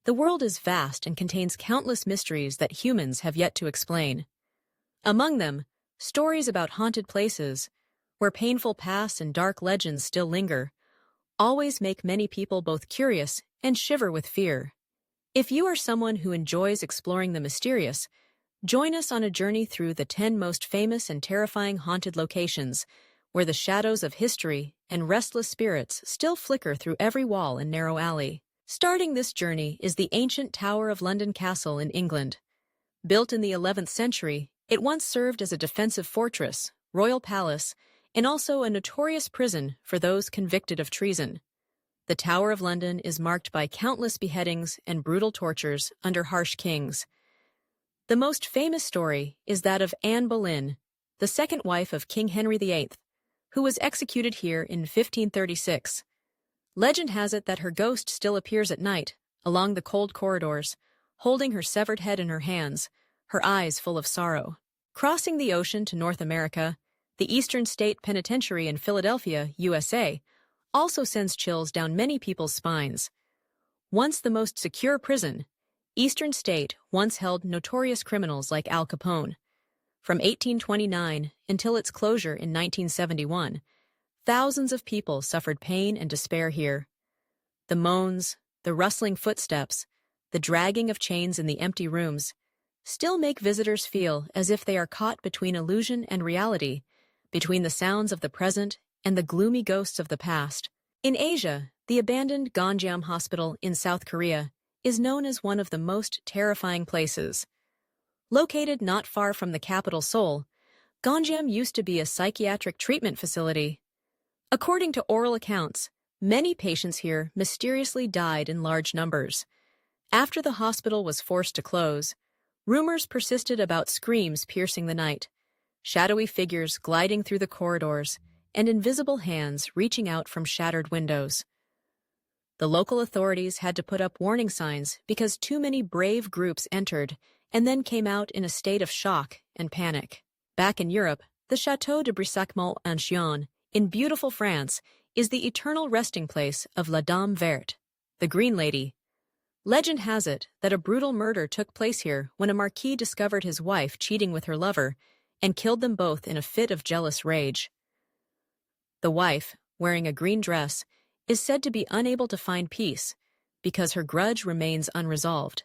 The world is vast and contains countless mysteries that humans have yet to explain. Among them, stories about haunted places, where painful pasts and dark legends still linger, always make many people both curious and shiver with fear. If you are someone who enjoys exploring the mysterious, join us on a journey through the 10 most famous and terrifying haunted locations, where the shadows of history and restless spirits still flicker through every wall and narrow alley. Starting this journey is the ancient Tower of London Castle in England. Built in the 11th century, it once served as a defensive fortress, royal palace, and also a notorious prison for those convicted of treason. The Tower of London is marked by countless beheadings and brutal tortures under harsh kings. The most famous story is that of Anne Boleyn, the second wife of King Henry VIII, who was executed here in 1536. Legend has it that her ghost still appears at night, along the cold corridors, holding her severed head in her hands, her eyes full of sorrow. Crossing the ocean to North America, the Eastern State Penitentiary in Philadelphia, USA, also sends chills down many people's spines. Once the most secure prison, Eastern State once held notorious criminals like Al Capone. From 1829 until its closure in 1971, thousands of people suffered pain and despair here. The moans, the rustling footsteps, the dragging of chains in the empty rooms still make visitors feel as if they are caught between illusion and reality, between the sounds of the present and the gloomy ghosts of the past. In Asia, the abandoned Ganjam Hospital in South Korea is known as one of the most terrifying places. Located not far from the capital Seoul, Ganjam used to be a psychiatric treatment facility. According to oral accounts, many patients here mysteriously died in large numbers. After the hospital was forced to close, rumors persisted about screams piercing the night, shadowy figures gliding through the corridors, and invisible hands reaching out from shattered windows. The local authorities had to put up warning signs because too many brave groups entered and then came out in a state of shock and panic. Back in Europe, the Château de Brissac-Mont-Ancillon in beautiful France is the eternal resting place of La Dame Verte, the Green Lady. Legend has it that a brutal murder took place here when a marquis discovered his wife cheating with her lover and killed them both in a fit of jealous rage. The wife, wearing a green dress, is said to be unable to find peace because her grudge remains unresolved.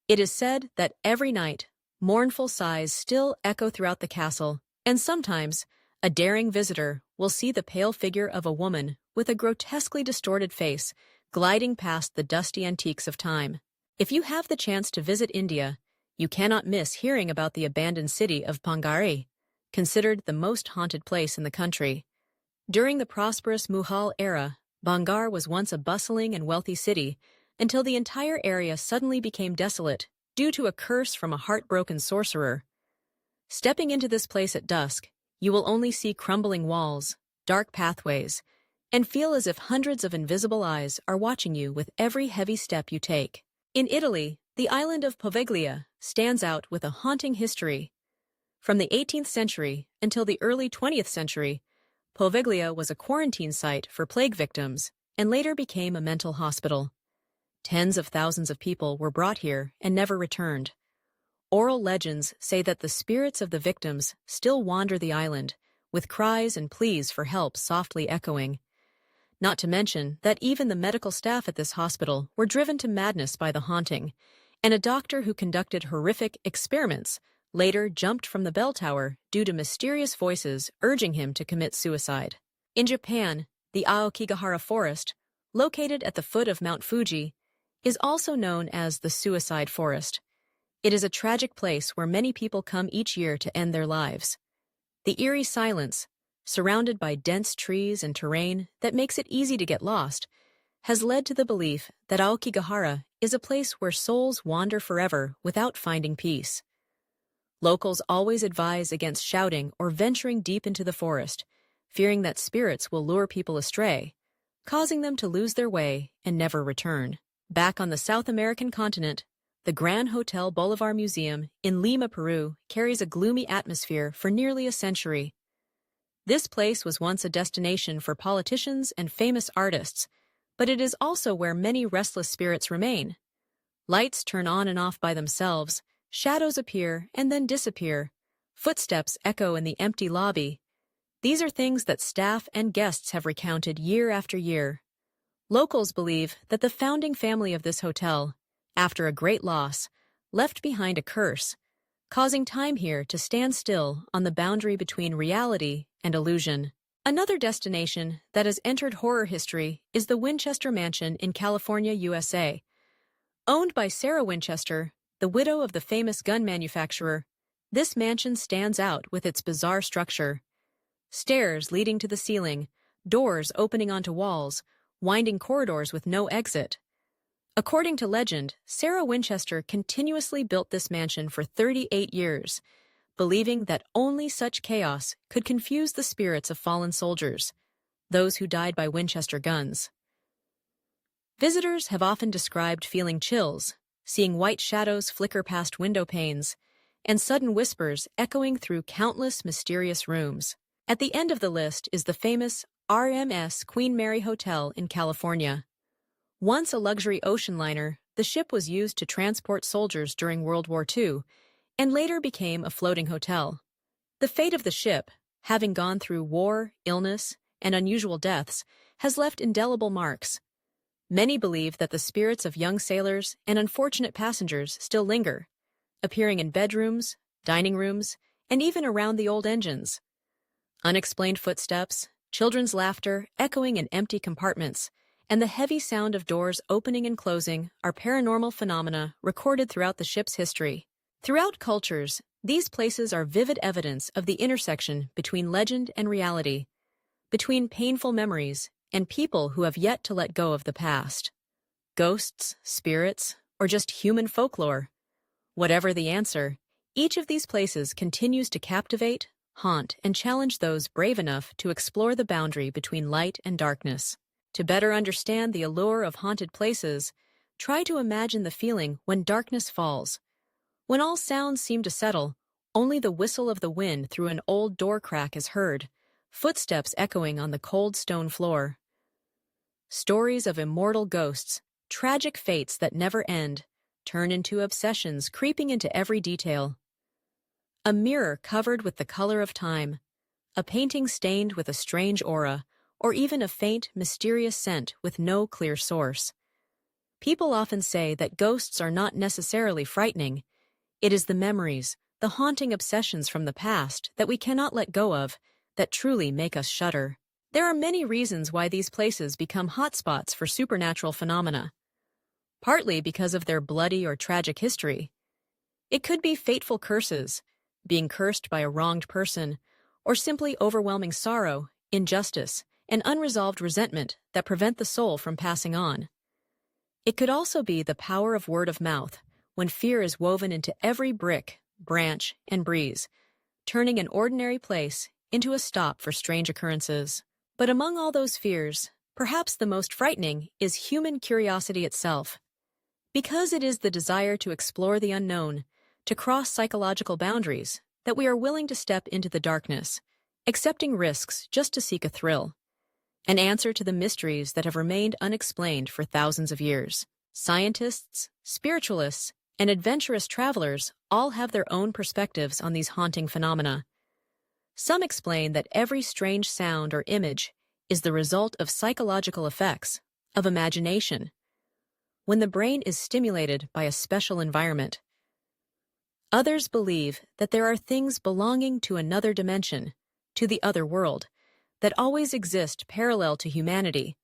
It is said that every night, mournful sighs still echo throughout the castle, and sometimes a daring visitor will see the pale figure of a woman with a grotesquely distorted face gliding past the dusty antiques of time. If you have the chance to visit India, you cannot miss hearing about the abandoned city of Bangari, considered the most haunted place in the country. During the prosperous Mughal era, Bangar was once a bustling and wealthy city until the entire area suddenly became desolate due to a curse from a heartbroken sorcerer. Stepping into this place at dusk, you will only see crumbling walls, dark pathways, and feel as if hundreds of invisible eyes are watching you with every heavy step you take. In Italy, the island of Poveglia stands out with a haunting history. From the 18th century until the early 20th century, Poveglia was a quarantine site for plague victims and later became a mental hospital. Tens of thousands of people were brought here and never returned. Oral legends say that the spirits of the victims still wander the island, with cries and pleas for help softly echoing. Not to mention that even the medical staff at this hospital were driven to madness by the haunting, and a doctor who conducted horrific experiments later jumped from the bell tower due to mysterious voices urging him to commit suicide. In Japan, the Aokigahara Forest, located at the foot of Mount Fuji, is also known as the Suicide Forest. It is a tragic place where many people come each year to end their lives. The eerie silence, surrounded by dense trees and terrain that makes it easy to get lost, has led to the belief that Aokigahara is a place where souls wander forever without finding peace. Locals always advise against shouting or venturing deep into the forest, fearing that spirits will lure people astray, causing them to lose their way and never return. Back on the South American continent, the Gran Hotel Bolivar Museum in Lima, Peru, carries a gloomy atmosphere for nearly a century. This place was once a destination for politicians and famous artists, but it is also where many restless spirits remain. Lights turn on and off by themselves, shadows appear and then disappear, footsteps echo in the empty lobby. These are things that staff and guests have recounted year after year. Locals believe that the founding family of this hotel, after a great loss, left behind a curse, causing time here to stand still on the boundary between reality and illusion. Another destination that has entered horror history is the Winchester Mansion in California, USA. Owned by Sarah Winchester, the widow of the famous gun manufacturer, this mansion stands out with its bizarre structure. Stairs leading to the ceiling, doors opening onto walls, winding corridors with no exit. According to legend, Sarah Winchester continuously built this mansion for 38 years, believing that only such chaos could confuse the spirits of fallen soldiers, those who died by Winchester guns. Visitors have often described feeling chills, seeing white shadows flicker past window panes, and sudden whispers echoing through countless mysterious rooms. At the end of the list is the famous RMS Queen Mary Hotel in California. Once a luxury ocean liner, the ship was used to transport soldiers during World War II and later became a floating hotel. The fate of the ship, having gone through war, illness, and unusual deaths, has left indelible marks. Many believe that the spirits of young sailors and unfortunate passengers still linger, appearing in bedrooms, dining rooms, and even around the old engines. Unexplained footsteps, children's laughter echoing in empty compartments, and the heavy sound of doors opening and closing are paranormal phenomena recorded throughout the ship's history. Throughout cultures, these places are vivid evidence of the intersection between legend and reality, between painful memories and people who have yet to let go of the past. Ghosts, spirits, or just human folklore. Whatever the answer, each of these places continues to captivate, haunt, and challenge those brave enough to explore the boundary between light and darkness. To better understand the allure of haunted places, try to imagine the feeling when darkness falls. When all sounds seem to settle, only the whistle of the wind through an old door crack is heard, footsteps echoing on the cold stone floor. Stories of immortal ghosts, tragic fates that never end, turn into obsessions creeping into every detail. A mirror covered with the color of time, a painting stained with a strange aura, or even a faint, mysterious scent with no clear source. People often say that ghosts are not necessarily frightening. It is the memories, the haunting obsessions from the past that we cannot let go of, that truly make us shudder. There are many reasons why these places become hotspots for supernatural phenomena. Partly because of their bloody or tragic history. It could be fateful curses, being cursed by a wronged person, or simply overwhelming sorrow, injustice, and unresolved resentment that prevent the soul from passing on. It could also be the power of word of mouth, when fear is woven into every brick, branch, and breeze, turning an ordinary place into a stop for strange occurrences. But among all those fears, perhaps the most frightening is human curiosity itself. Because it is the desire to explore the unknown, to cross psychological boundaries, that we are willing to step into the darkness, accepting risks just to seek a thrill. An answer to the mysteries that have remained unexplained for thousands of years. Scientists, spiritualists, and adventurous travelers all have their own perspectives on these haunting phenomena. Some explain that every strange sound or image is the result of psychological effects, of imagination, when the brain is stimulated by a special environment. Others believe that there are things belonging to another dimension, to the other world, that always exist parallel to humanity,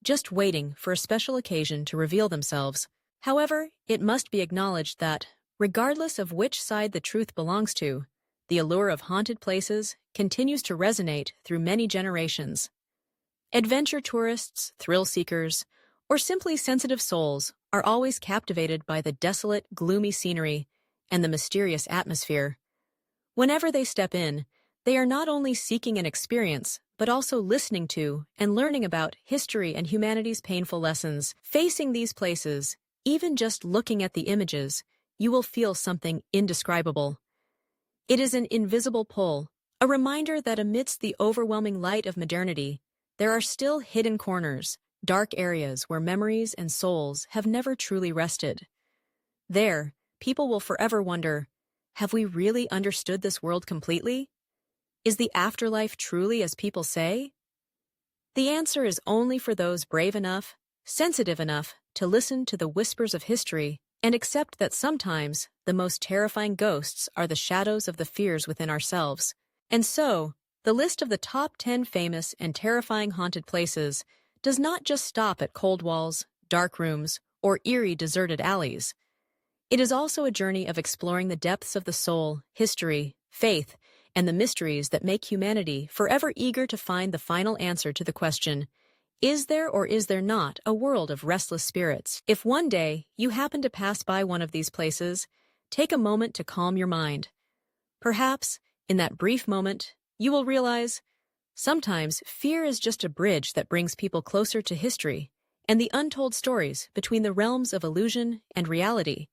just waiting for a special occasion to reveal themselves. However, it must be acknowledged that, regardless of which side the truth belongs to, the allure of haunted places continues to resonate through many generations. Adventure tourists, thrill seekers, or simply sensitive souls are always captivated by the desolate, gloomy scenery and the mysterious atmosphere. Whenever they step in, they are not only seeking an experience, but also listening to and learning about history and humanity's painful lessons. Facing these places, even just looking at the images, you will feel something indescribable. It is an invisible pull, a reminder that amidst the overwhelming light of modernity, there are still hidden corners, dark areas where memories and souls have never truly rested. There, people will forever wonder, have we really understood this world completely? Is the afterlife truly as people say? The answer is only for those brave enough, sensitive enough to listen to the whispers of history and accept that sometimes the most terrifying ghosts are the shadows of the fears within ourselves. And so, the list of the top 10 famous and terrifying haunted places does not just stop at cold walls, dark rooms, or eerie deserted alleys. It is also a journey of exploring the depths of the soul, history, faith, and the mysteries that make humanity forever eager to find the final answer to the question, is there or is there not a world of restless spirits? If one day you happen to pass by one of these places, take a moment to calm your mind. Perhaps, in that brief moment, you will realize sometimes fear is just a bridge that brings people closer to history and the untold stories between the realms of illusion and reality.